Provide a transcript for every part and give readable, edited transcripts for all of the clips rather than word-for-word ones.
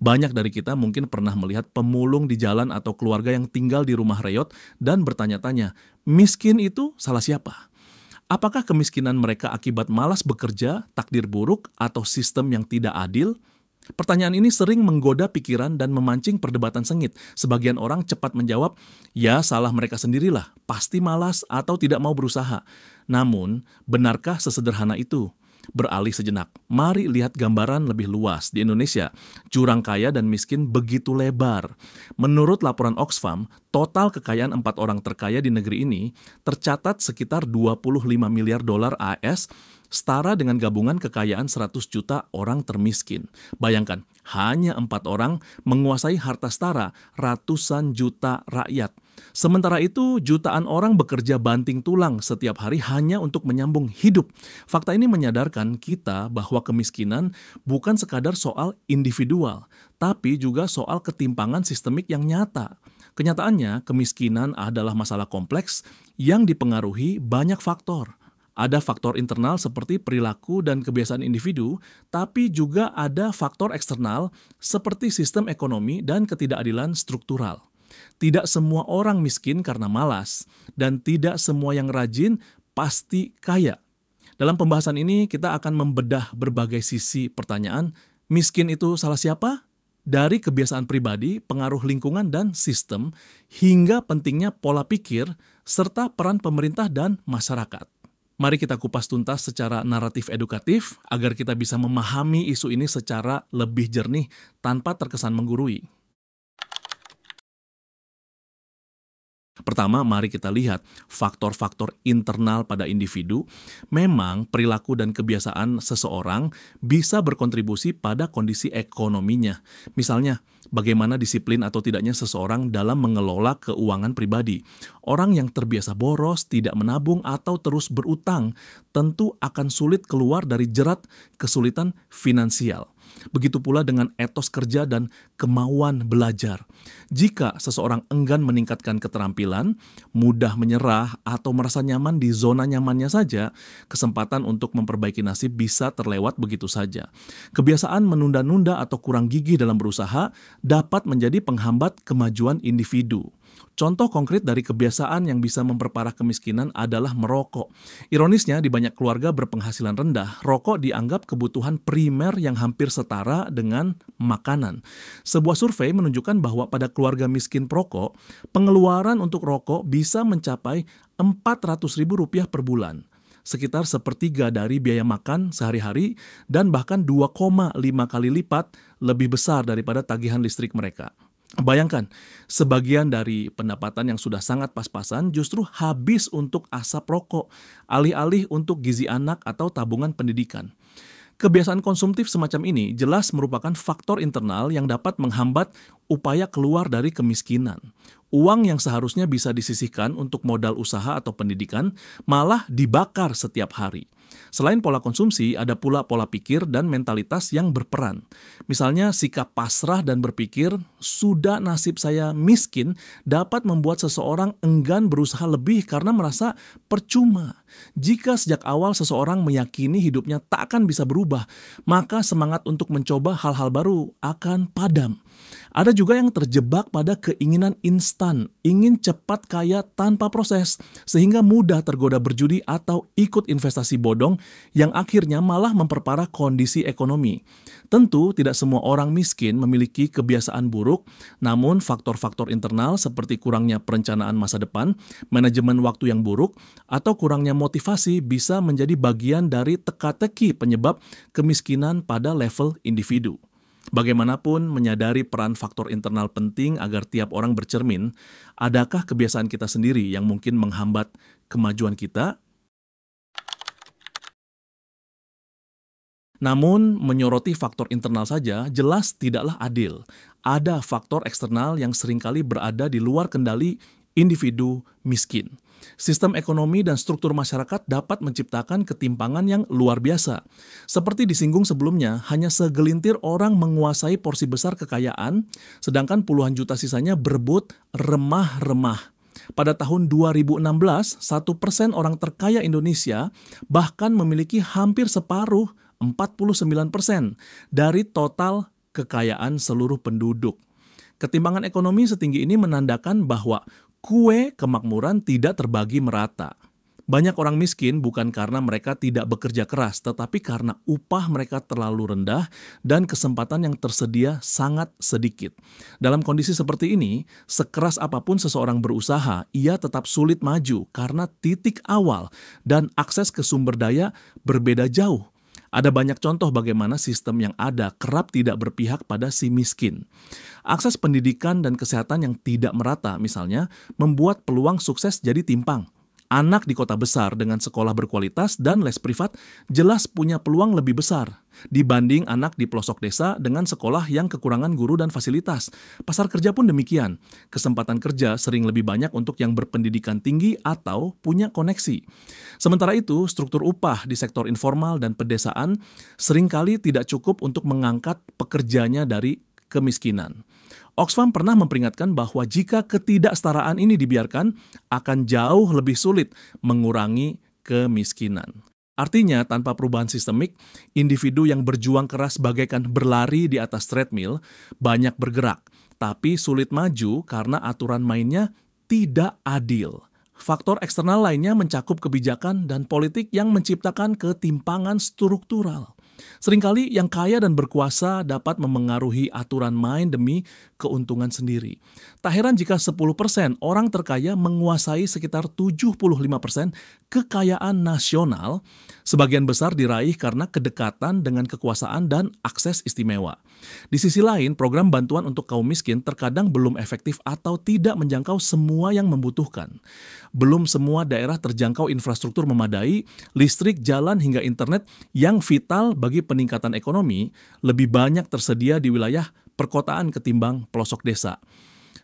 Banyak dari kita mungkin pernah melihat pemulung di jalan atau keluarga yang tinggal di rumah reyot dan bertanya-tanya, miskin itu salah siapa? Apakah kemiskinan mereka akibat malas bekerja, takdir buruk, atau sistem yang tidak adil? Pertanyaan ini sering menggoda pikiran dan memancing perdebatan sengit. Sebagian orang cepat menjawab, ya salah mereka sendirilah, pasti malas atau tidak mau berusaha. Namun, benarkah sesederhana itu? Beralih sejenak, mari lihat gambaran lebih luas. Di Indonesia, jurang kaya dan miskin begitu lebar. Menurut laporan Oxfam, total kekayaan 4 orang terkaya di negeri ini tercatat sekitar 25 miliar dolar AS, setara dengan gabungan kekayaan 100 juta orang termiskin. Bayangkan, hanya 4 orang menguasai harta setara ratusan juta rakyat. Sementara itu, jutaan orang bekerja banting tulang setiap hari hanya untuk menyambung hidup. Fakta ini menyadarkan kita bahwa kemiskinan bukan sekadar soal individual, tapi juga soal ketimpangan sistemik yang nyata. Kenyataannya, kemiskinan adalah masalah kompleks yang dipengaruhi banyak faktor. Ada faktor internal seperti perilaku dan kebiasaan individu, tapi juga ada faktor eksternal seperti sistem ekonomi dan ketidakadilan struktural. Tidak semua orang miskin karena malas, dan tidak semua yang rajin pasti kaya. Dalam pembahasan ini, kita akan membedah berbagai sisi pertanyaan, miskin itu salah siapa? Dari kebiasaan pribadi, pengaruh lingkungan dan sistem, hingga pentingnya pola pikir, serta peran pemerintah dan masyarakat. Mari kita kupas tuntas secara naratif edukatif, agar kita bisa memahami isu ini secara lebih jernih tanpa terkesan menggurui. Pertama, mari kita lihat faktor-faktor internal pada individu. Memang perilaku dan kebiasaan seseorang bisa berkontribusi pada kondisi ekonominya. Misalnya, bagaimana disiplin atau tidaknya seseorang dalam mengelola keuangan pribadi. Orang yang terbiasa boros, tidak menabung, atau terus berutang, tentu akan sulit keluar dari jerat kesulitan finansial. Begitu pula dengan etos kerja dan kemauan belajar. Jika seseorang enggan meningkatkan keterampilan, mudah menyerah, atau merasa nyaman di zona nyamannya saja, kesempatan untuk memperbaiki nasib bisa terlewat begitu saja. Kebiasaan menunda-nunda atau kurang gigih dalam berusaha dapat menjadi penghambat kemajuan individu. Contoh konkret dari kebiasaan yang bisa memperparah kemiskinan adalah merokok. Ironisnya, di banyak keluarga berpenghasilan rendah, rokok dianggap kebutuhan primer yang hampir setara dengan makanan. Sebuah survei menunjukkan bahwa pada keluarga miskin perokok, pengeluaran untuk rokok bisa mencapai Rp400.000 per bulan. Sekitar sepertiga dari biaya makan sehari-hari dan bahkan 2,5 kali lipat lebih besar daripada tagihan listrik mereka. Bayangkan, sebagian dari pendapatan yang sudah sangat pas-pasan justru habis untuk asap rokok, alih-alih untuk gizi anak atau tabungan pendidikan. Kebiasaan konsumtif semacam ini jelas merupakan faktor internal yang dapat menghambat upaya keluar dari kemiskinan. Uang yang seharusnya bisa disisihkan untuk modal usaha atau pendidikan malah dibakar setiap hari. Selain pola konsumsi, ada pula pola pikir dan mentalitas yang berperan. Misalnya, sikap pasrah dan berpikir, sudah nasib saya miskin, dapat membuat seseorang enggan berusaha lebih karena merasa percuma. Jika sejak awal seseorang meyakini hidupnya tak akan bisa berubah, maka semangat untuk mencoba hal-hal baru akan padam. Ada juga yang terjebak pada keinginan instan, ingin cepat kaya tanpa proses, sehingga mudah tergoda berjudi atau ikut investasi bodong yang akhirnya malah memperparah kondisi ekonomi. Tentu tidak semua orang miskin memiliki kebiasaan buruk, namun faktor-faktor internal seperti kurangnya perencanaan masa depan, manajemen waktu yang buruk, atau kurangnya motivasi bisa menjadi bagian dari teka-teki penyebab kemiskinan pada level individu. Bagaimanapun, menyadari peran faktor internal penting agar tiap orang bercermin, adakah kebiasaan kita sendiri yang mungkin menghambat kemajuan kita? Namun, menyoroti faktor internal saja jelas tidaklah adil. Ada faktor eksternal yang seringkali berada di luar kendali individu miskin. Sistem ekonomi dan struktur masyarakat dapat menciptakan ketimpangan yang luar biasa. Seperti disinggung sebelumnya, hanya segelintir orang menguasai porsi besar kekayaan, sedangkan puluhan juta sisanya berebut remah-remah. Pada tahun 2016, 1% orang terkaya Indonesia bahkan memiliki hampir separuh, 49% dari total kekayaan seluruh penduduk. Ketimpangan ekonomi setinggi ini menandakan bahwa kue kemakmuran tidak terbagi merata. Banyak orang miskin bukan karena mereka tidak bekerja keras, tetapi karena upah mereka terlalu rendah dan kesempatan yang tersedia sangat sedikit. Dalam kondisi seperti ini, sekeras apapun seseorang berusaha, ia tetap sulit maju karena titik awal dan akses ke sumber daya berbeda jauh. Ada banyak contoh bagaimana sistem yang ada kerap tidak berpihak pada si miskin. Akses pendidikan dan kesehatan yang tidak merata, misalnya, membuat peluang sukses jadi timpang. Anak di kota besar dengan sekolah berkualitas dan les privat jelas punya peluang lebih besar dibanding anak di pelosok desa dengan sekolah yang kekurangan guru dan fasilitas. Pasar kerja pun demikian. Kesempatan kerja sering lebih banyak untuk yang berpendidikan tinggi atau punya koneksi. Sementara itu, struktur upah di sektor informal dan pedesaan seringkali tidak cukup untuk mengangkat pekerjanya dari kemiskinan. Oxfam pernah memperingatkan bahwa jika ketidaksetaraan ini dibiarkan, akan jauh lebih sulit mengurangi kemiskinan. Artinya, tanpa perubahan sistemik, individu yang berjuang keras bagaikan berlari di atas treadmill, banyak bergerak, tapi sulit maju karena aturan mainnya tidak adil. Faktor eksternal lainnya mencakup kebijakan dan politik yang menciptakan ketimpangan struktural. Seringkali yang kaya dan berkuasa dapat memengaruhi aturan main demi keuntungan sendiri. Tak heran jika 10% orang terkaya menguasai sekitar 75% kekayaan nasional, sebagian besar diraih karena kedekatan dengan kekuasaan dan akses istimewa. Di sisi lain, program bantuan untuk kaum miskin terkadang belum efektif atau tidak menjangkau semua yang membutuhkan. Belum semua daerah terjangkau infrastruktur memadai, listrik, jalan hingga internet yang vital bagi peningkatan ekonomi lebih banyak tersedia di wilayah perkotaan ketimbang pelosok desa.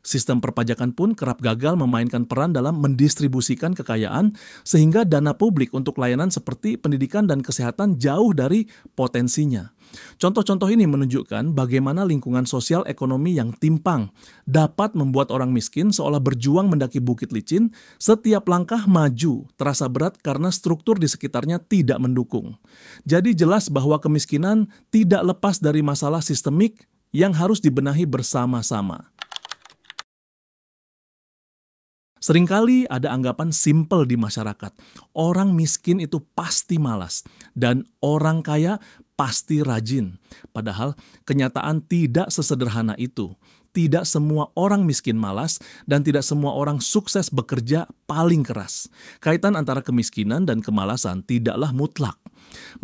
Sistem perpajakan pun kerap gagal memainkan peran dalam mendistribusikan kekayaan sehingga dana publik untuk layanan seperti pendidikan dan kesehatan jauh dari potensinya. Contoh-contoh ini menunjukkan bagaimana lingkungan sosial ekonomi yang timpang dapat membuat orang miskin seolah berjuang mendaki bukit licin, setiap langkah maju terasa berat karena struktur di sekitarnya tidak mendukung. Jadi jelas bahwa kemiskinan tidak lepas dari masalah sistemik yang harus dibenahi bersama-sama. Seringkali ada anggapan simpel di masyarakat. Orang miskin itu pasti malas dan orang kaya pasti rajin. Padahal kenyataan tidak sesederhana itu. Tidak semua orang miskin malas dan tidak semua orang sukses bekerja paling keras. Kaitan antara kemiskinan dan kemalasan tidaklah mutlak.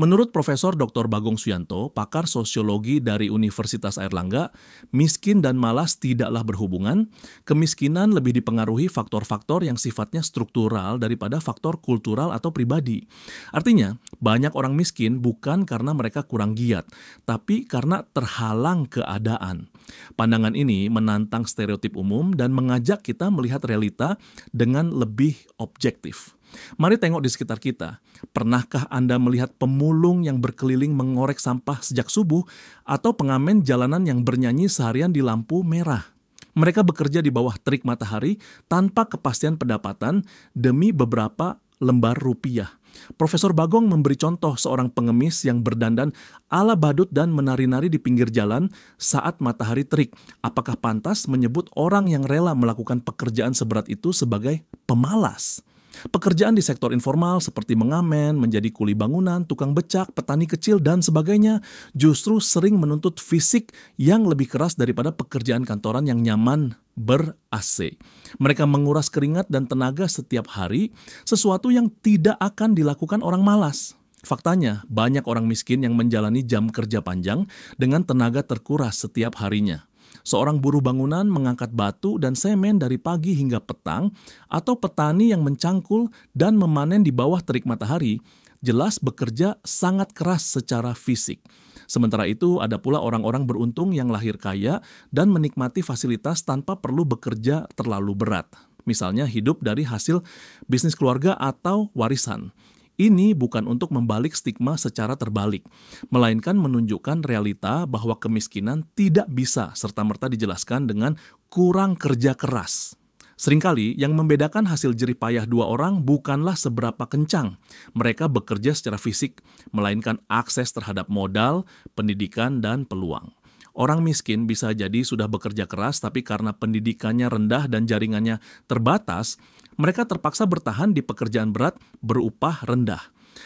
Menurut Profesor Dr. Bagong Suyanto, pakar sosiologi dari Universitas Airlangga, miskin dan malas tidaklah berhubungan. Kemiskinan lebih dipengaruhi faktor-faktor yang sifatnya struktural daripada faktor kultural atau pribadi. Artinya, banyak orang miskin bukan karena mereka kurang giat, tapi karena terhalang keadaan. Pandangan ini menantang stereotip umum dan mengajak kita melihat realita dengan lebih objektif. Mari tengok di sekitar kita. Pernahkah Anda melihat pemulung yang berkeliling mengorek sampah sejak subuh atau pengamen jalanan yang bernyanyi seharian di lampu merah? Mereka bekerja di bawah terik matahari tanpa kepastian pendapatan demi beberapa lembar rupiah. Profesor Bagong memberi contoh seorang pengemis yang berdandan ala badut dan menari-nari di pinggir jalan saat matahari terik. Apakah pantas menyebut orang yang rela melakukan pekerjaan seberat itu sebagai pemalas? Pekerjaan di sektor informal seperti mengamen, menjadi kuli bangunan, tukang becak, petani kecil, dan sebagainya justru sering menuntut fisik yang lebih keras daripada pekerjaan kantoran yang nyaman ber-AC. Mereka menguras keringat dan tenaga setiap hari, sesuatu yang tidak akan dilakukan orang malas. Faktanya, banyak orang miskin yang menjalani jam kerja panjang dengan tenaga terkuras setiap harinya. Seorang buruh bangunan mengangkat batu dan semen dari pagi hingga petang, atau petani yang mencangkul dan memanen di bawah terik matahari, jelas bekerja sangat keras secara fisik. Sementara itu, ada pula orang-orang beruntung yang lahir kaya dan menikmati fasilitas tanpa perlu bekerja terlalu berat. Misalnya hidup dari hasil bisnis keluarga atau warisan. Ini bukan untuk membalik stigma secara terbalik, melainkan menunjukkan realita bahwa kemiskinan tidak bisa serta-merta dijelaskan dengan kurang kerja keras. Seringkali yang membedakan hasil jerih payah dua orang bukanlah seberapa kencang mereka bekerja secara fisik, melainkan akses terhadap modal, pendidikan, dan peluang. Orang miskin bisa jadi sudah bekerja keras, tapi karena pendidikannya rendah dan jaringannya terbatas, mereka terpaksa bertahan di pekerjaan berat berupah rendah.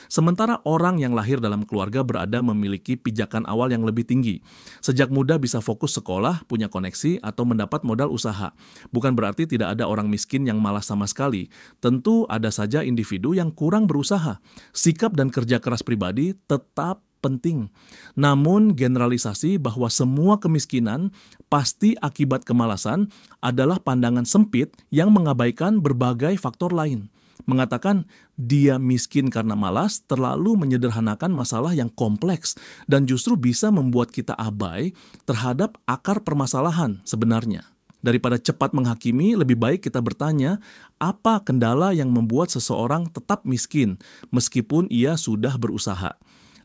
Sementara orang yang lahir dalam keluarga berada memiliki pijakan awal yang lebih tinggi. Sejak muda bisa fokus sekolah, punya koneksi, atau mendapat modal usaha. Bukan berarti tidak ada orang miskin yang malas sama sekali. Tentu ada saja individu yang kurang berusaha. Sikap dan kerja keras pribadi tetap penting. Namun generalisasi bahwa semua kemiskinan pasti akibat kemalasan adalah pandangan sempit yang mengabaikan berbagai faktor lain. Mengatakan dia miskin karena malas terlalu menyederhanakan masalah yang kompleks dan justru bisa membuat kita abai terhadap akar permasalahan sebenarnya. Daripada cepat menghakimi, lebih baik kita bertanya, apa kendala yang membuat seseorang tetap miskin meskipun ia sudah berusaha?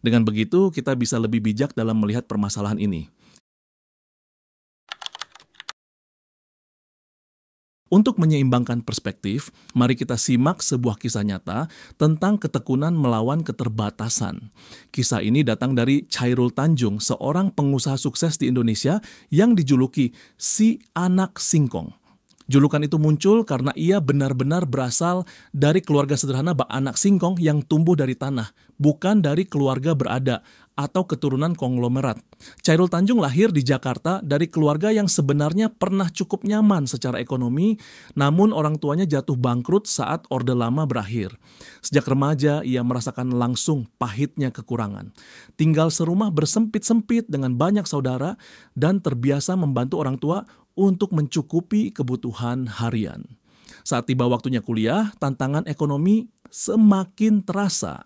Dengan begitu, kita bisa lebih bijak dalam melihat permasalahan ini. Untuk menyeimbangkan perspektif, mari kita simak sebuah kisah nyata tentang ketekunan melawan keterbatasan. Kisah ini datang dari Chairul Tanjung, seorang pengusaha sukses di Indonesia yang dijuluki si anak singkong. Julukan itu muncul karena ia benar-benar berasal dari keluarga sederhana bak anak singkong yang tumbuh dari tanah, bukan dari keluarga berada atau keturunan konglomerat. Chairul Tanjung lahir di Jakarta dari keluarga yang sebenarnya pernah cukup nyaman secara ekonomi, namun orang tuanya jatuh bangkrut saat Orde Lama berakhir. Sejak remaja, ia merasakan langsung pahitnya kekurangan. Tinggal serumah bersempit-sempit dengan banyak saudara dan terbiasa membantu orang tua untuk mencukupi kebutuhan harian. Saat tiba waktunya kuliah, tantangan ekonomi semakin terasa.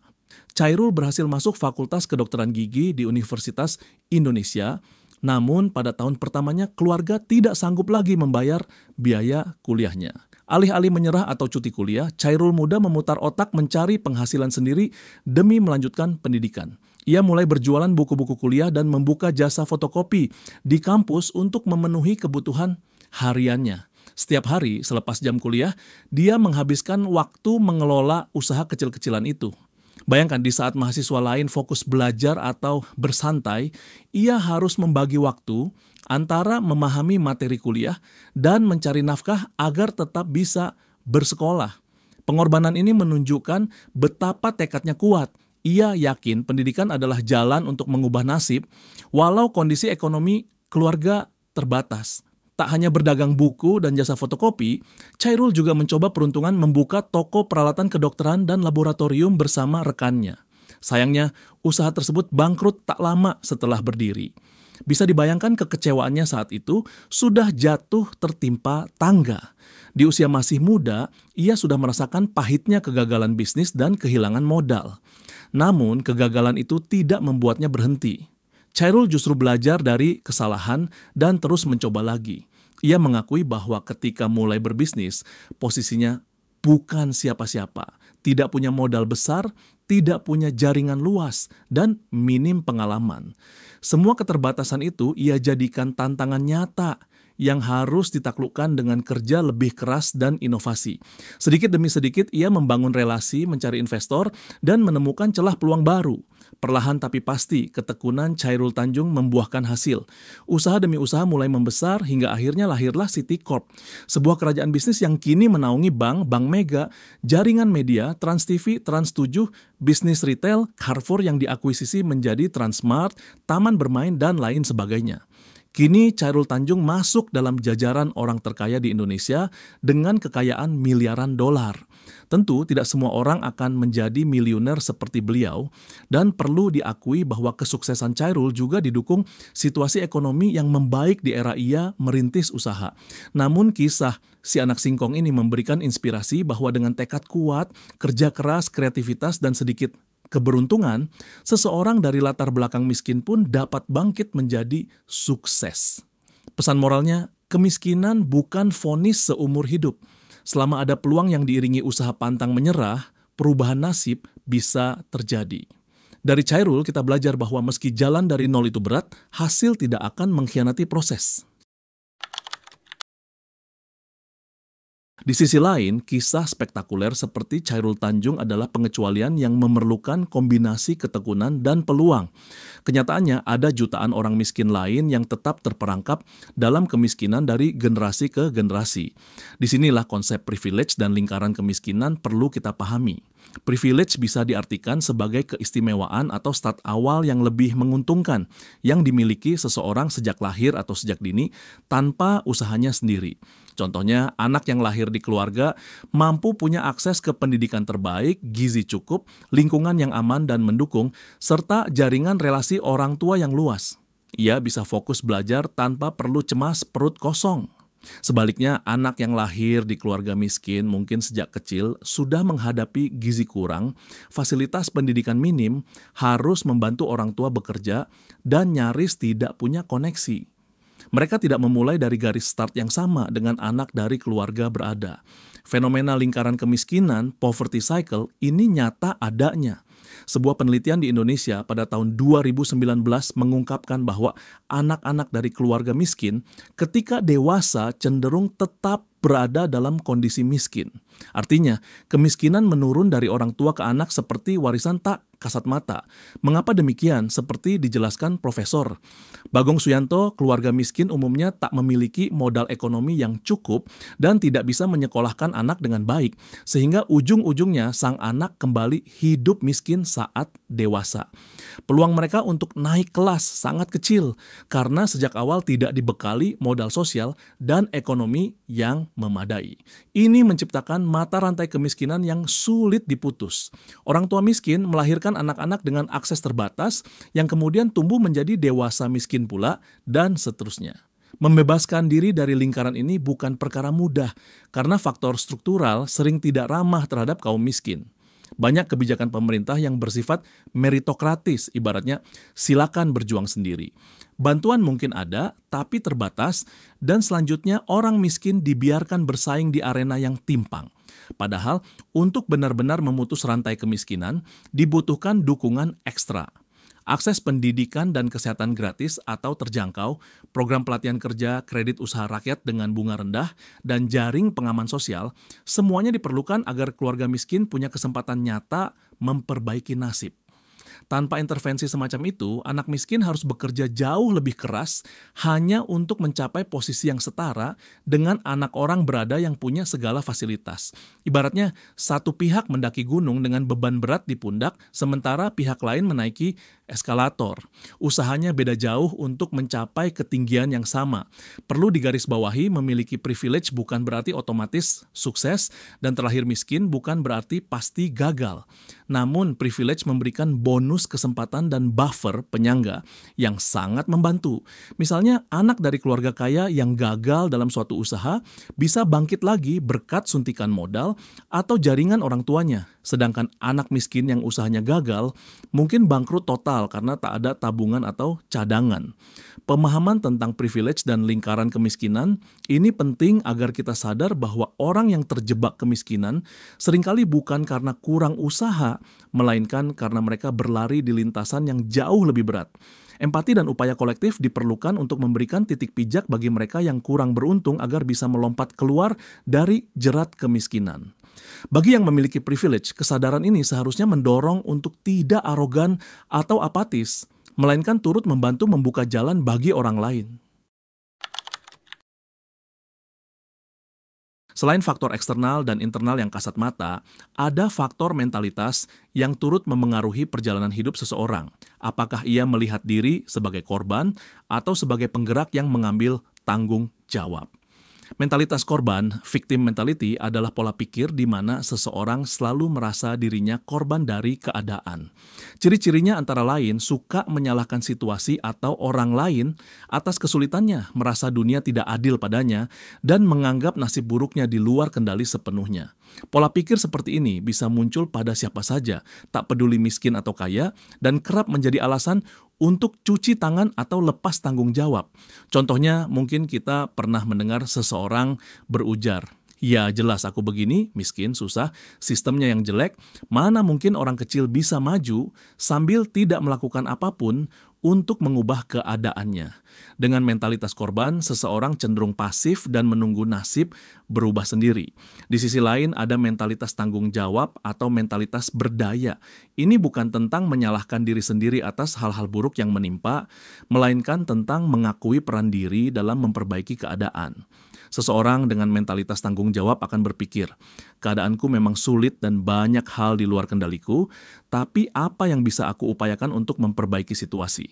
Chairul berhasil masuk Fakultas Kedokteran Gigi di Universitas Indonesia, namun pada tahun pertamanya keluarga tidak sanggup lagi membayar biaya kuliahnya. Alih-alih menyerah atau cuti kuliah, Chairul muda memutar otak mencari penghasilan sendiri demi melanjutkan pendidikan. Ia mulai berjualan buku-buku kuliah dan membuka jasa fotokopi di kampus untuk memenuhi kebutuhan hariannya. Setiap hari selepas jam kuliah, dia menghabiskan waktu mengelola usaha kecil-kecilan itu. Bayangkan di saat mahasiswa lain fokus belajar atau bersantai, ia harus membagi waktu antara memahami materi kuliah dan mencari nafkah agar tetap bisa bersekolah. Pengorbanan ini menunjukkan betapa tekadnya kuat. Ia yakin pendidikan adalah jalan untuk mengubah nasib, walau kondisi ekonomi keluarga terbatas. Tak hanya berdagang buku dan jasa fotokopi, Chairul juga mencoba peruntungan membuka toko peralatan kedokteran dan laboratorium bersama rekannya. Sayangnya, usaha tersebut bangkrut tak lama setelah berdiri. Bisa dibayangkan kekecewaannya saat itu sudah jatuh tertimpa tangga. Di usia masih muda, ia sudah merasakan pahitnya kegagalan bisnis dan kehilangan modal. Namun, kegagalan itu tidak membuatnya berhenti. Chairul justru belajar dari kesalahan dan terus mencoba lagi. Ia mengakui bahwa ketika mulai berbisnis, posisinya bukan siapa-siapa, tidak punya modal besar, tidak punya jaringan luas, dan minim pengalaman. Semua keterbatasan itu ia jadikan tantangan nyata yang harus ditaklukkan dengan kerja lebih keras dan inovasi. Sedikit demi sedikit ia membangun relasi, mencari investor, dan menemukan celah peluang baru. Perlahan tapi pasti, ketekunan Chairul Tanjung membuahkan hasil. Usaha demi usaha mulai membesar hingga akhirnya lahirlah Citicorp, sebuah kerajaan bisnis yang kini menaungi bank, Bank Mega, jaringan media, Trans TV, Trans 7, bisnis retail, Carrefour yang diakuisisi menjadi Transmart, taman bermain, dan lain sebagainya. Kini Chairul Tanjung masuk dalam jajaran orang terkaya di Indonesia dengan kekayaan miliaran dolar. Tentu tidak semua orang akan menjadi miliuner seperti beliau, dan perlu diakui bahwa kesuksesan Chairul juga didukung situasi ekonomi yang membaik di era ia merintis usaha. Namun kisah si anak singkong ini memberikan inspirasi bahwa dengan tekad kuat, kerja keras, kreativitas, dan sedikit keberuntungan, seseorang dari latar belakang miskin pun dapat bangkit menjadi sukses. Pesan moralnya, kemiskinan bukan vonis seumur hidup. Selama ada peluang yang diiringi usaha pantang menyerah, perubahan nasib bisa terjadi. Dari Chairul kita belajar bahwa meski jalan dari nol itu berat, hasil tidak akan mengkhianati proses. Di sisi lain, kisah spektakuler seperti Chairul Tanjung adalah pengecualian yang memerlukan kombinasi ketekunan dan peluang. Kenyataannya, ada jutaan orang miskin lain yang tetap terperangkap dalam kemiskinan dari generasi ke generasi. Disinilah konsep privilege dan lingkaran kemiskinan perlu kita pahami. Privilege bisa diartikan sebagai keistimewaan atau start awal yang lebih menguntungkan yang dimiliki seseorang sejak lahir atau sejak dini tanpa usahanya sendiri. Contohnya, anak yang lahir di keluarga mampu punya akses ke pendidikan terbaik, gizi cukup, lingkungan yang aman dan mendukung, serta jaringan relasi orang tua yang luas. Ia bisa fokus belajar tanpa perlu cemas perut kosong. Sebaliknya, anak yang lahir di keluarga miskin mungkin sejak kecil sudah menghadapi gizi kurang, fasilitas pendidikan minim, harus membantu orang tua bekerja, dan nyaris tidak punya koneksi. Mereka tidak memulai dari garis start yang sama dengan anak dari keluarga berada. Fenomena lingkaran kemiskinan, poverty cycle, ini nyata adanya. Sebuah penelitian di Indonesia pada tahun 2019 mengungkapkan bahwa anak-anak dari keluarga miskin ketika dewasa cenderung tetap berada dalam kondisi miskin. Artinya, kemiskinan menurun dari orang tua ke anak seperti warisan tak kasat mata. Mengapa demikian? Seperti dijelaskan Profesor Bagong Suyanto, keluarga miskin umumnya tak memiliki modal ekonomi yang cukup dan tidak bisa menyekolahkan anak dengan baik, sehingga ujung-ujungnya sang anak kembali hidup miskin saat dewasa. Peluang mereka untuk naik kelas sangat kecil karena sejak awal tidak dibekali modal sosial dan ekonomi yang memadai. Ini menciptakan mata rantai kemiskinan yang sulit diputus. Orang tua miskin melahirkan anak-anak dengan akses terbatas yang kemudian tumbuh menjadi dewasa miskin pula dan seterusnya. Membebaskan diri dari lingkaran ini bukan perkara mudah karena faktor struktural sering tidak ramah terhadap kaum miskin. Banyak kebijakan pemerintah yang bersifat meritokratis, ibaratnya silakan berjuang sendiri. Bantuan mungkin ada, tapi terbatas, dan selanjutnya orang miskin dibiarkan bersaing di arena yang timpang. Padahal, untuk benar-benar memutus rantai kemiskinan, dibutuhkan dukungan ekstra. Akses pendidikan dan kesehatan gratis atau terjangkau, program pelatihan kerja, kredit usaha rakyat dengan bunga rendah, dan jaring pengaman sosial, semuanya diperlukan agar keluarga miskin punya kesempatan nyata memperbaiki nasib. Tanpa intervensi semacam itu, anak miskin harus bekerja jauh lebih keras hanya untuk mencapai posisi yang setara dengan anak orang berada yang punya segala fasilitas. Ibaratnya, satu pihak mendaki gunung dengan beban berat di pundak, sementara pihak lain menaiki eskalator. Usahanya beda jauh untuk mencapai ketinggian yang sama. Perlu digarisbawahi, memiliki privilege bukan berarti otomatis sukses, dan terlahir miskin bukan berarti pasti gagal. Namun, privilege memberikan bonus kesempatan dan buffer penyangga yang sangat membantu. Misalnya, anak dari keluarga kaya yang gagal dalam suatu usaha bisa bangkit lagi berkat suntikan modal atau jaringan orang tuanya. Sedangkan anak miskin yang usahanya gagal mungkin bangkrut total karena tak ada tabungan atau cadangan. Pemahaman tentang privilege dan lingkaran kemiskinan ini penting agar kita sadar bahwa orang yang terjebak kemiskinan seringkali bukan karena kurang usaha, melainkan karena mereka berlari di lintasan yang jauh lebih berat. Empati dan upaya kolektif diperlukan untuk memberikan titik pijak bagi mereka yang kurang beruntung agar bisa melompat keluar dari jerat kemiskinan. Bagi yang memiliki privilege, kesadaran ini seharusnya mendorong untuk tidak arogan atau apatis, melainkan turut membantu membuka jalan bagi orang lain. Selain faktor eksternal dan internal yang kasat mata, ada faktor mentalitas yang turut memengaruhi perjalanan hidup seseorang. Apakah ia melihat diri sebagai korban atau sebagai penggerak yang mengambil tanggung jawab? Mentalitas korban, victim mentality, adalah pola pikir di mana seseorang selalu merasa dirinya korban dari keadaan. Ciri-cirinya antara lain suka menyalahkan situasi atau orang lain atas kesulitannya, merasa dunia tidak adil padanya, dan menganggap nasib buruknya di luar kendali sepenuhnya. Pola pikir seperti ini bisa muncul pada siapa saja, tak peduli miskin atau kaya, dan kerap menjadi alasan untuk cuci tangan atau lepas tanggung jawab. Contohnya, mungkin kita pernah mendengar seseorang berujar, "Ya jelas aku begini, miskin, susah, sistemnya yang jelek, mana mungkin orang kecil bisa maju," sambil tidak melakukan apapun untuk mengubah keadaannya. Dengan mentalitas korban, seseorang cenderung pasif dan menunggu nasib berubah sendiri. Di sisi lain, ada mentalitas tanggung jawab atau mentalitas berdaya. Ini bukan tentang menyalahkan diri sendiri atas hal-hal buruk yang menimpa, melainkan tentang mengakui peran diri dalam memperbaiki keadaan. Seseorang dengan mentalitas tanggung jawab akan berpikir, keadaanku memang sulit dan banyak hal di luar kendaliku, tapi apa yang bisa aku upayakan untuk memperbaiki situasi?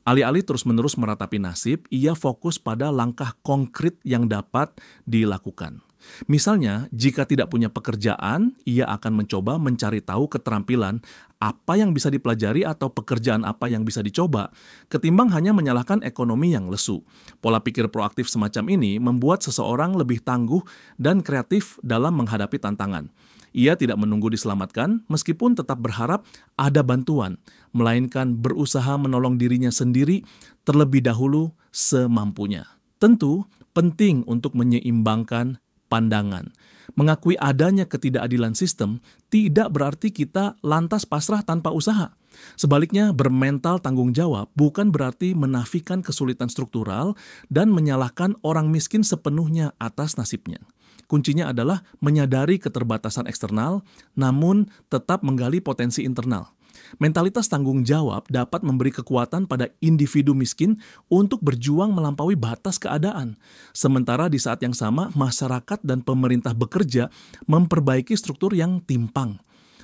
Alih-alih terus-menerus meratapi nasib, ia fokus pada langkah konkret yang dapat dilakukan. Misalnya, jika tidak punya pekerjaan, ia akan mencoba mencari tahu keterampilan apa yang bisa dipelajari atau pekerjaan apa yang bisa dicoba, ketimbang hanya menyalahkan ekonomi yang lesu. Pola pikir proaktif semacam ini membuat seseorang lebih tangguh dan kreatif dalam menghadapi tantangan. Ia tidak menunggu diselamatkan, meskipun tetap berharap ada bantuan, melainkan berusaha menolong dirinya sendiri terlebih dahulu semampunya. Tentu, penting untuk menyeimbangkan pandangan. Mengakui adanya ketidakadilan sistem tidak berarti kita lantas pasrah tanpa usaha. Sebaliknya, bermental tanggung jawab bukan berarti menafikan kesulitan struktural dan menyalahkan orang miskin sepenuhnya atas nasibnya. Kuncinya adalah menyadari keterbatasan eksternal, namun tetap menggali potensi internal. Mentalitas tanggung jawab dapat memberi kekuatan pada individu miskin untuk berjuang melampaui batas keadaan. Sementara di saat yang sama, masyarakat dan pemerintah bekerja memperbaiki struktur yang timpang.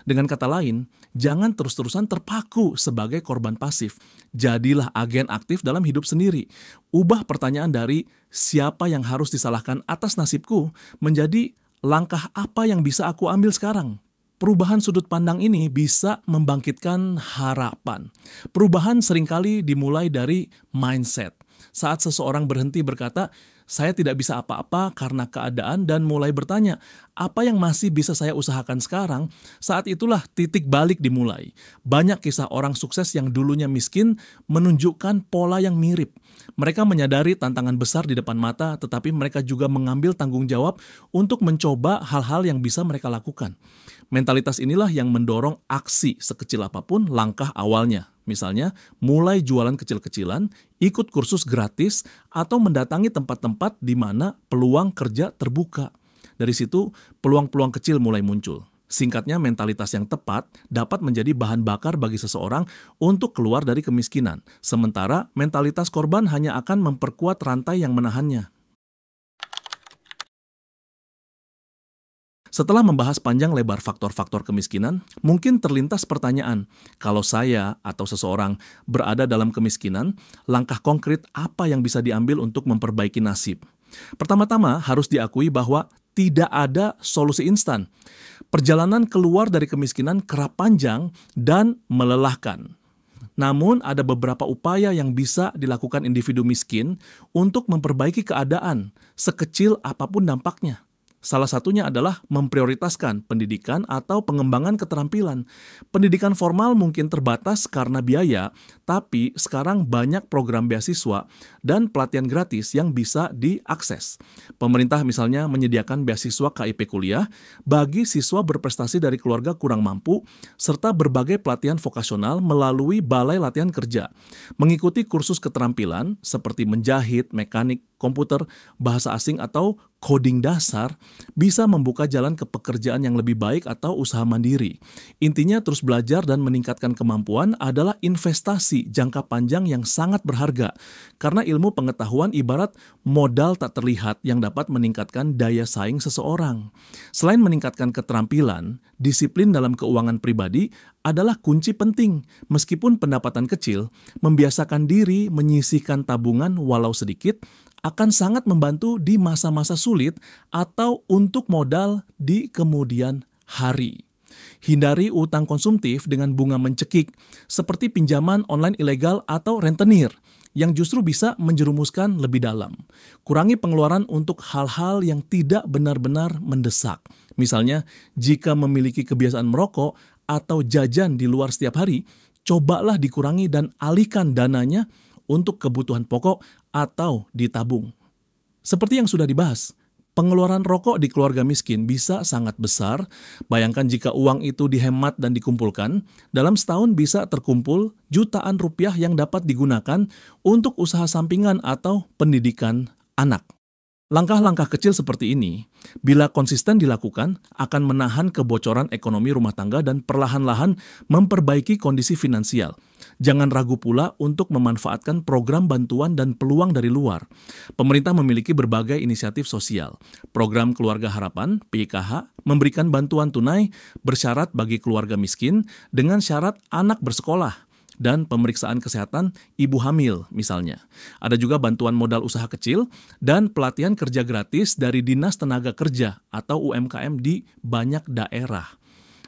Dengan kata lain, jangan terus-terusan terpaku sebagai korban pasif. Jadilah agen aktif dalam hidup sendiri. Ubah pertanyaan dari siapa yang harus disalahkan atas nasibku menjadi langkah apa yang bisa aku ambil sekarang. Perubahan sudut pandang ini bisa membangkitkan harapan. Perubahan seringkali dimulai dari mindset. Saat seseorang berhenti berkata, saya tidak bisa apa-apa karena keadaan dan mulai bertanya, apa yang masih bisa saya usahakan sekarang? Saat itulah titik balik dimulai. Banyak kisah orang sukses yang dulunya miskin menunjukkan pola yang mirip. Mereka menyadari tantangan besar di depan mata, tetapi mereka juga mengambil tanggung jawab untuk mencoba hal-hal yang bisa mereka lakukan. Mentalitas inilah yang mendorong aksi sekecil apapun langkah awalnya. Misalnya, mulai jualan kecil-kecilan, ikut kursus gratis, atau mendatangi tempat-tempat di mana peluang kerja terbuka. Dari situ, peluang-peluang kecil mulai muncul. Singkatnya, mentalitas yang tepat dapat menjadi bahan bakar bagi seseorang untuk keluar dari kemiskinan. Sementara, mentalitas korban hanya akan memperkuat rantai yang menahannya. Setelah membahas panjang lebar faktor-faktor kemiskinan, mungkin terlintas pertanyaan, kalau saya atau seseorang berada dalam kemiskinan, langkah konkret apa yang bisa diambil untuk memperbaiki nasib? Pertama-tama harus diakui bahwa tidak ada solusi instan. Perjalanan keluar dari kemiskinan kerap panjang dan melelahkan. Namun ada beberapa upaya yang bisa dilakukan individu miskin untuk memperbaiki keadaan, sekecil apapun dampaknya. Salah satunya adalah memprioritaskan pendidikan atau pengembangan keterampilan. Pendidikan formal mungkin terbatas karena biaya, tapi sekarang banyak program beasiswa dan pelatihan gratis yang bisa diakses. Pemerintah misalnya menyediakan beasiswa KIP kuliah bagi siswa berprestasi dari keluarga kurang mampu, serta berbagai pelatihan vokasional melalui Balai Latihan Kerja. Mengikuti kursus keterampilan seperti menjahit, mekanik, komputer, bahasa asing, atau coding dasar bisa membuka jalan ke pekerjaan yang lebih baik atau usaha mandiri. Intinya terus belajar dan meningkatkan kemampuan adalah investasi jangka panjang yang sangat berharga, karena ilmu pengetahuan ibarat modal tak terlihat yang dapat meningkatkan daya saing seseorang. Selain meningkatkan keterampilan, disiplin dalam keuangan pribadi adalah kunci penting. Meskipun pendapatan kecil, membiasakan diri menyisihkan tabungan walau sedikit akan sangat membantu di masa-masa sulit atau untuk modal di kemudian hari. Hindari utang konsumtif dengan bunga mencekik, seperti pinjaman online ilegal atau rentenir, yang justru bisa menjerumuskan lebih dalam. Kurangi pengeluaran untuk hal-hal yang tidak benar-benar mendesak. Misalnya, jika memiliki kebiasaan merokok atau jajan di luar setiap hari, cobalah dikurangi dan alihkan dananya untuk kebutuhan pokok atau ditabung. Seperti yang sudah dibahas, Pengeluaran rokok di keluarga miskin bisa sangat besar. Bayangkan jika uang itu dihemat dan dikumpulkan, dalam setahun bisa terkumpul jutaan rupiah yang dapat digunakan untuk usaha sampingan atau pendidikan anak. Langkah-langkah kecil seperti ini, bila konsisten dilakukan, akan menahan kebocoran ekonomi rumah tangga dan perlahan-lahan memperbaiki kondisi finansial. Jangan ragu pula untuk memanfaatkan program bantuan dan peluang dari luar. Pemerintah memiliki berbagai inisiatif sosial. Program Keluarga Harapan, PKH, memberikan bantuan tunai bersyarat bagi keluarga miskin dengan syarat anak bersekolah dan pemeriksaan kesehatan ibu hamil misalnya. Ada juga bantuan modal usaha kecil dan pelatihan kerja gratis dari Dinas Tenaga Kerja atau UMKM di banyak daerah.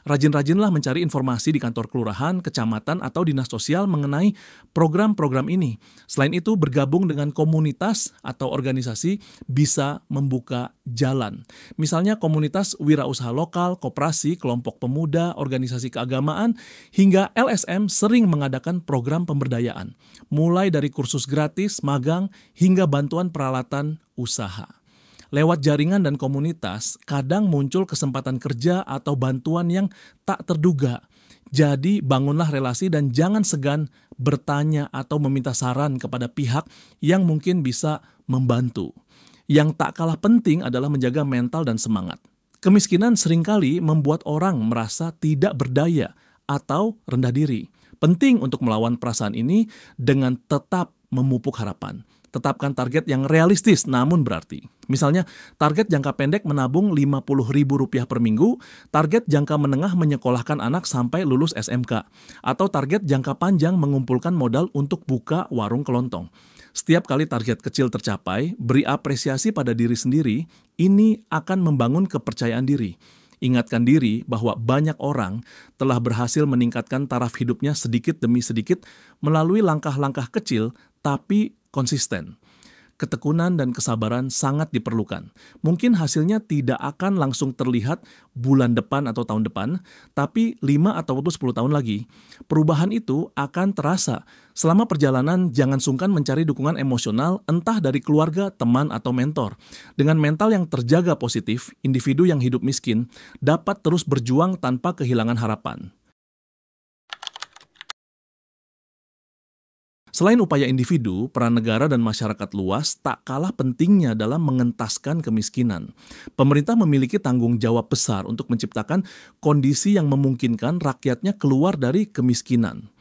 Rajin-rajinlah mencari informasi di kantor kelurahan, kecamatan, atau dinas sosial mengenai program-program ini. Selain itu, bergabung dengan komunitas atau organisasi bisa membuka jalan. Misalnya komunitas wirausaha lokal, koperasi, kelompok pemuda, organisasi keagamaan, hingga LSM sering mengadakan program pemberdayaan. Mulai dari kursus gratis, magang, hingga bantuan peralatan usaha. Lewat jaringan dan komunitas, kadang muncul kesempatan kerja atau bantuan yang tak terduga. Jadi, bangunlah relasi dan jangan segan bertanya atau meminta saran kepada pihak yang mungkin bisa membantu. Yang tak kalah penting adalah menjaga mental dan semangat. Kemiskinan seringkali membuat orang merasa tidak berdaya atau rendah diri. Penting untuk melawan perasaan ini dengan tetap memupuk harapan. Tetapkan target yang realistis namun berarti. Misalnya, target jangka pendek menabung Rp50.000 per minggu, target jangka menengah menyekolahkan anak sampai lulus SMK, atau target jangka panjang mengumpulkan modal untuk buka warung kelontong. Setiap kali target kecil tercapai, beri apresiasi pada diri sendiri, ini akan membangun kepercayaan diri. Ingatkan diri bahwa banyak orang telah berhasil meningkatkan taraf hidupnya sedikit demi sedikit melalui langkah-langkah kecil tapi konsisten. Ketekunan dan kesabaran sangat diperlukan. Mungkin hasilnya tidak akan langsung terlihat bulan depan atau tahun depan, tapi 5 atau 10 tahun lagi. Perubahan itu akan terasa. Selama perjalanan, jangan sungkan mencari dukungan emosional entah dari keluarga, teman, atau mentor. Dengan mental yang terjaga positif, individu yang hidup miskin dapat terus berjuang tanpa kehilangan harapan. Selain upaya individu, peran negara dan masyarakat luas tak kalah pentingnya dalam mengentaskan kemiskinan. Pemerintah memiliki tanggung jawab besar untuk menciptakan kondisi yang memungkinkan rakyatnya keluar dari kemiskinan.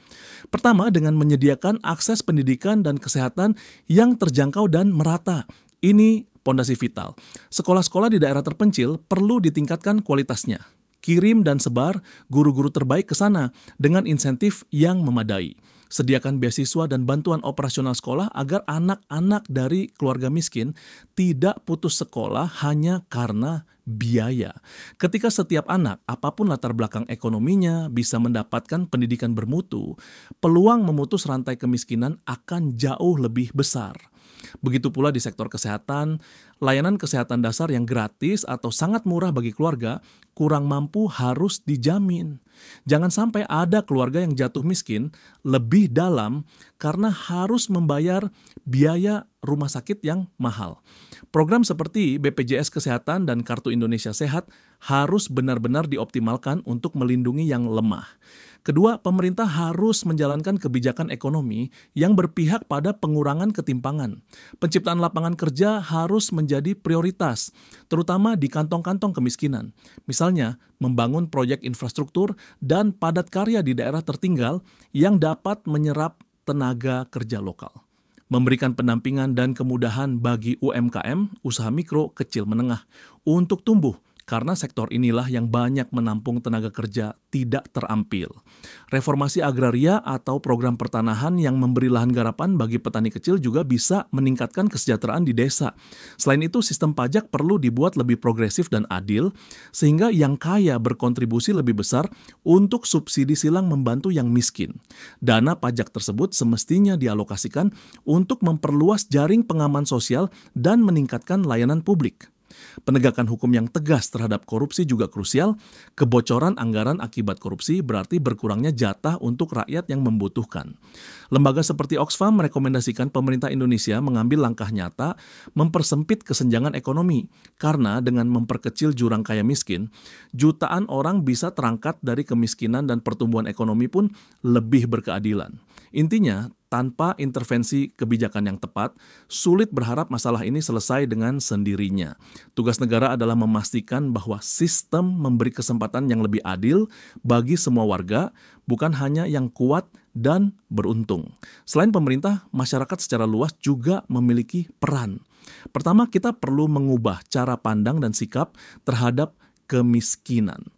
Pertama, dengan menyediakan akses pendidikan dan kesehatan yang terjangkau dan merata. Ini pondasi vital. Sekolah-sekolah di daerah terpencil perlu ditingkatkan kualitasnya. Kirim dan sebar guru-guru terbaik ke sana dengan insentif yang memadai. Sediakan beasiswa dan bantuan operasional sekolah agar anak-anak dari keluarga miskin tidak putus sekolah hanya karena biaya. Ketika setiap anak, apapun latar belakang ekonominya, bisa mendapatkan pendidikan bermutu, peluang memutus rantai kemiskinan akan jauh lebih besar. Begitu pula di sektor kesehatan, layanan kesehatan dasar yang gratis atau sangat murah bagi keluarga kurang mampu harus dijamin. Jangan sampai ada keluarga yang jatuh miskin lebih dalam karena harus membayar biaya rumah sakit yang mahal. Program seperti BPJS Kesehatan dan Kartu Indonesia Sehat harus benar-benar dioptimalkan untuk melindungi yang lemah. Kedua, pemerintah harus menjalankan kebijakan ekonomi yang berpihak pada pengurangan ketimpangan. Penciptaan lapangan kerja harus menjadi prioritas, terutama di kantong-kantong kemiskinan. Misalnya, membangun proyek infrastruktur dan padat karya di daerah tertinggal yang dapat menyerap tenaga kerja lokal. Memberikan pendampingan dan kemudahan bagi UMKM, usaha mikro, kecil, menengah, untuk tumbuh, karena sektor inilah yang banyak menampung tenaga kerja tidak terampil. Reformasi agraria atau program pertanahan yang memberi lahan garapan bagi petani kecil juga bisa meningkatkan kesejahteraan di desa. Selain itu, sistem pajak perlu dibuat lebih progresif dan adil, sehingga yang kaya berkontribusi lebih besar untuk subsidi silang membantu yang miskin. Dana pajak tersebut semestinya dialokasikan untuk memperluas jaring pengaman sosial dan meningkatkan layanan publik. Penegakan hukum yang tegas terhadap korupsi juga krusial. Kebocoran anggaran akibat korupsi berarti berkurangnya jatah untuk rakyat yang membutuhkan. Lembaga seperti Oxfam merekomendasikan pemerintah Indonesia mengambil langkah nyata mempersempit kesenjangan ekonomi. Karena dengan memperkecil jurang kaya miskin, jutaan orang bisa terangkat dari kemiskinan dan pertumbuhan ekonomi pun lebih berkeadilan. Intinya, tanpa intervensi kebijakan yang tepat, sulit berharap masalah ini selesai dengan sendirinya. Tugas negara adalah memastikan bahwa sistem memberi kesempatan yang lebih adil bagi semua warga, bukan hanya yang kuat dan beruntung. Selain pemerintah, masyarakat secara luas juga memiliki peran. Pertama, kita perlu mengubah cara pandang dan sikap terhadap kemiskinan.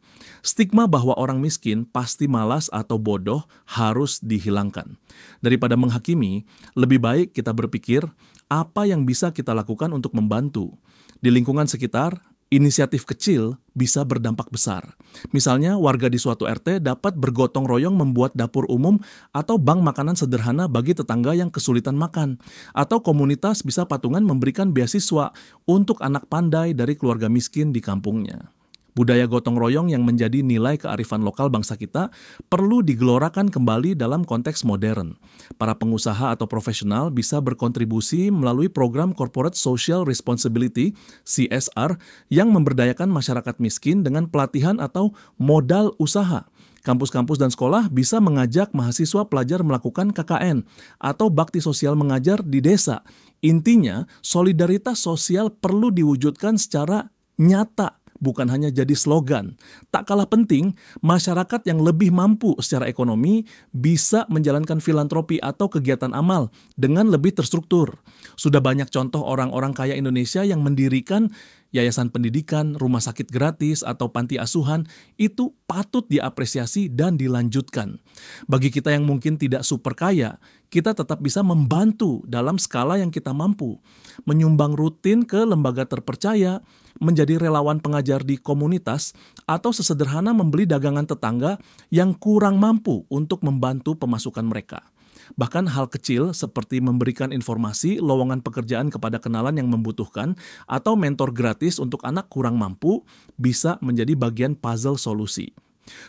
Stigma bahwa orang miskin pasti malas atau bodoh harus dihilangkan. Daripada menghakimi, lebih baik kita berpikir apa yang bisa kita lakukan untuk membantu. Di lingkungan sekitar, inisiatif kecil bisa berdampak besar. Misalnya, warga di suatu RT dapat bergotong royong membuat dapur umum atau bank makanan sederhana bagi tetangga yang kesulitan makan. Atau komunitas bisa patungan memberikan beasiswa untuk anak pandai dari keluarga miskin di kampungnya. Budaya gotong royong yang menjadi nilai kearifan lokal bangsa kita perlu digelorakan kembali dalam konteks modern. Para pengusaha atau profesional bisa berkontribusi melalui program Corporate Social Responsibility (CSR) yang memberdayakan masyarakat miskin dengan pelatihan atau modal usaha. Kampus-kampus dan sekolah bisa mengajak mahasiswa pelajar melakukan KKN atau bakti sosial mengajar di desa. Intinya, solidaritas sosial perlu diwujudkan secara nyata, bukan hanya jadi slogan. Tak kalah penting, masyarakat yang lebih mampu secara ekonomi bisa menjalankan filantropi atau kegiatan amal dengan lebih terstruktur. Sudah banyak contoh orang-orang kaya Indonesia yang mendirikan yayasan pendidikan, rumah sakit gratis, atau panti asuhan. Itu patut diapresiasi dan dilanjutkan. Bagi kita yang mungkin tidak super kaya, kita tetap bisa membantu dalam skala yang kita mampu. Menyumbang rutin ke lembaga terpercaya, menjadi relawan pengajar di komunitas, atau sesederhana membeli dagangan tetangga yang kurang mampu untuk membantu pemasukan mereka. Bahkan hal kecil seperti memberikan informasi lowongan pekerjaan kepada kenalan yang membutuhkan atau mentor gratis untuk anak kurang mampu bisa menjadi bagian puzzle solusi.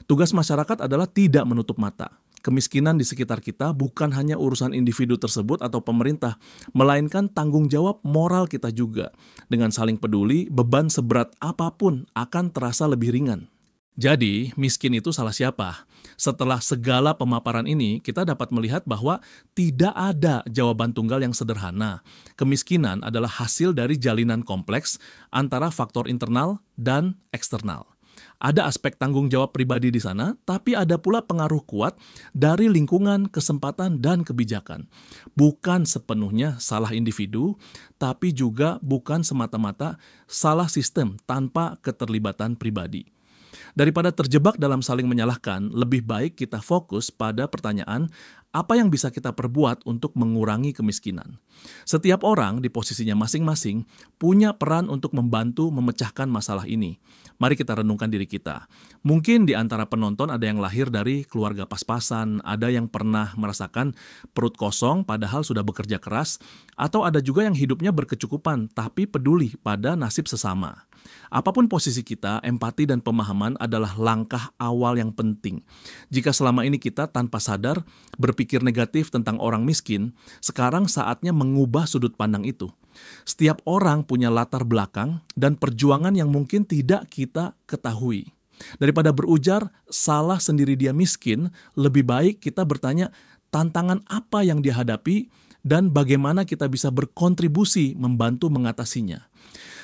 Tugas masyarakat adalah tidak menutup mata. Kemiskinan di sekitar kita bukan hanya urusan individu tersebut atau pemerintah, melainkan tanggung jawab moral kita juga. Dengan saling peduli, beban seberat apapun akan terasa lebih ringan. Jadi, miskin itu salah siapa? Setelah segala pemaparan ini, kita dapat melihat bahwa tidak ada jawaban tunggal yang sederhana. Kemiskinan adalah hasil dari jalinan kompleks antara faktor internal dan eksternal. Ada aspek tanggung jawab pribadi di sana, tapi ada pula pengaruh kuat dari lingkungan, kesempatan, dan kebijakan. Bukan sepenuhnya salah individu, tapi juga bukan semata-mata salah sistem tanpa keterlibatan pribadi. Daripada terjebak dalam saling menyalahkan, lebih baik kita fokus pada pertanyaan apa yang bisa kita perbuat untuk mengurangi kemiskinan. Setiap orang di posisinya masing-masing punya peran untuk membantu memecahkan masalah ini. Mari kita renungkan diri kita. Mungkin di antara penonton ada yang lahir dari keluarga pas-pasan, ada yang pernah merasakan perut kosong padahal sudah bekerja keras, atau ada juga yang hidupnya berkecukupan tapi peduli pada nasib sesama. Apapun posisi kita, empati dan pemahaman adalah langkah awal yang penting. Jika selama ini kita tanpa sadar berpikir negatif tentang orang miskin, sekarang saatnya mengubah sudut pandang itu. Setiap orang punya latar belakang dan perjuangan yang mungkin tidak kita ketahui. Daripada berujar, salah sendiri dia miskin, lebih baik kita bertanya tantangan apa yang dia hadapi dan bagaimana kita bisa berkontribusi membantu mengatasinya.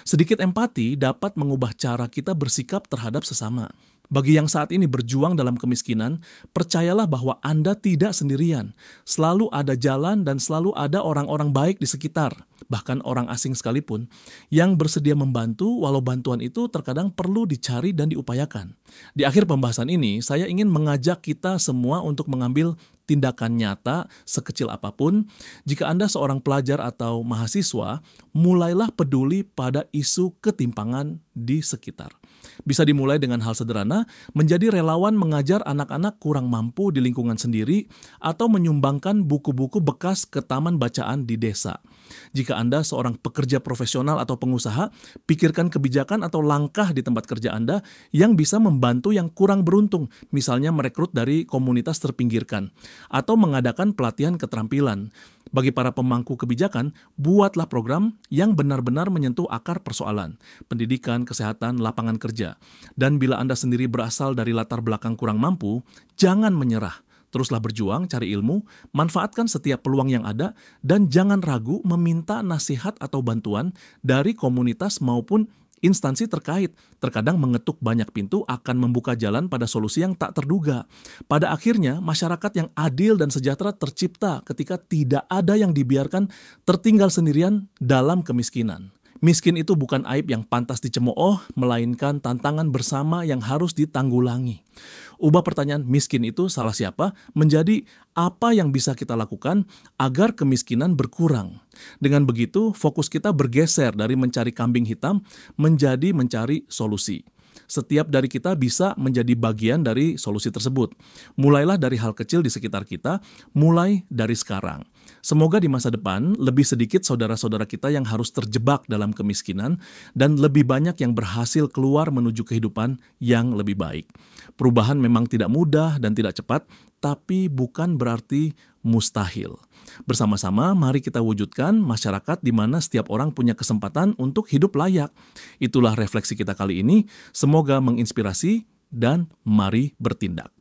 Sedikit empati dapat mengubah cara kita bersikap terhadap sesama. Bagi yang saat ini berjuang dalam kemiskinan, percayalah bahwa Anda tidak sendirian. Selalu ada jalan dan selalu ada orang-orang baik di sekitar, bahkan orang asing sekalipun, yang bersedia membantu walau bantuan itu terkadang perlu dicari dan diupayakan. Di akhir pembahasan ini, saya ingin mengajak kita semua untuk mengambil tindakan nyata sekecil apapun. Jika Anda seorang pelajar atau mahasiswa, mulailah peduli pada isu ketimpangan di sekitar. Bisa dimulai dengan hal sederhana, menjadi relawan mengajar anak-anak kurang mampu di lingkungan sendiri atau menyumbangkan buku-buku bekas ke taman bacaan di desa. Jika Anda seorang pekerja profesional atau pengusaha, pikirkan kebijakan atau langkah di tempat kerja Anda yang bisa membantu yang kurang beruntung, misalnya merekrut dari komunitas terpinggirkan, atau mengadakan pelatihan keterampilan. Bagi para pemangku kebijakan, buatlah program yang benar-benar menyentuh akar persoalan, pendidikan, kesehatan, lapangan kerja. Dan bila Anda sendiri berasal dari latar belakang kurang mampu, jangan menyerah. Teruslah berjuang, cari ilmu, manfaatkan setiap peluang yang ada, dan jangan ragu meminta nasihat atau bantuan dari komunitas maupun instansi terkait. Terkadang mengetuk banyak pintu akan membuka jalan pada solusi yang tak terduga. Pada akhirnya, masyarakat yang adil dan sejahtera tercipta ketika tidak ada yang dibiarkan tertinggal sendirian dalam kemiskinan. Miskin itu bukan aib yang pantas dicemooh, melainkan tantangan bersama yang harus ditanggulangi. Ubah pertanyaan miskin itu salah siapa menjadi apa yang bisa kita lakukan agar kemiskinan berkurang. Dengan begitu, fokus kita bergeser dari mencari kambing hitam menjadi mencari solusi. Setiap dari kita bisa menjadi bagian dari solusi tersebut. Mulailah dari hal kecil di sekitar kita, mulai dari sekarang. Semoga di masa depan lebih sedikit saudara-saudara kita yang harus terjebak dalam kemiskinan dan lebih banyak yang berhasil keluar menuju kehidupan yang lebih baik. Perubahan memang tidak mudah dan tidak cepat, tapi bukan berarti mustahil. Bersama-sama, mari kita wujudkan masyarakat di mana setiap orang punya kesempatan untuk hidup layak. Itulah refleksi kita kali ini. Semoga menginspirasi dan mari bertindak.